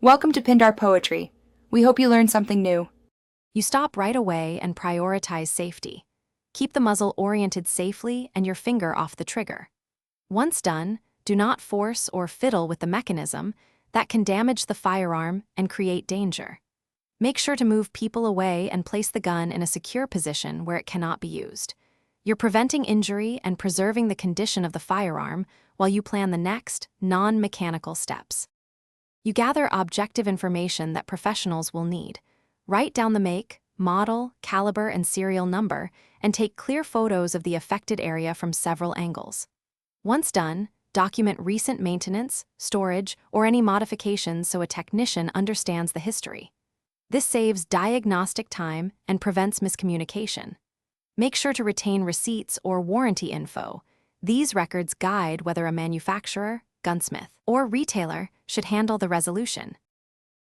Welcome to Pindar Poetry. We hope you learned something new. You stop right away and prioritize safety. Keep the muzzle oriented safely and your finger off the trigger. Once done, do not force or fiddle with the mechanism that can damage the firearm and create danger. Make sure to move people away and place the gun in a secure position where it cannot be used. You're preventing injury and preserving the condition of the firearm while you plan the next, non-mechanical steps. You gather objective information that professionals will need. Write down the make, model, caliber, and serial number, and take clear photos of the affected area from several angles. Once done, document recent maintenance, storage, or any modifications so a technician understands the history. This saves diagnostic time and prevents miscommunication. Make sure to retain receipts or warranty info. These records guide whether a manufacturer, gunsmith, or retailer should handle the resolution.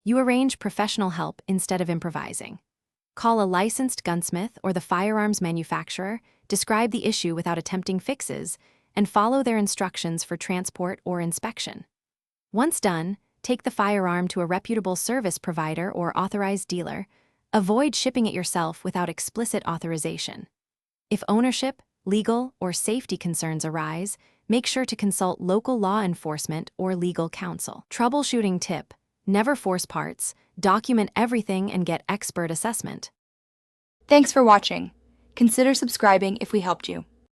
You arrange professional help instead of improvising. Call a licensed gunsmith or the firearms manufacturer, describe the issue without attempting fixes, and follow their instructions for transport or inspection. Once done, take the firearm to a reputable service provider or authorized dealer. Avoid shipping it yourself without explicit authorization. If ownership, legal, or safety concerns arise, make sure to consult local law enforcement or legal counsel. Troubleshooting tip: never force parts, document everything, and get expert assessment. Thanks for watching. Consider subscribing if we helped you.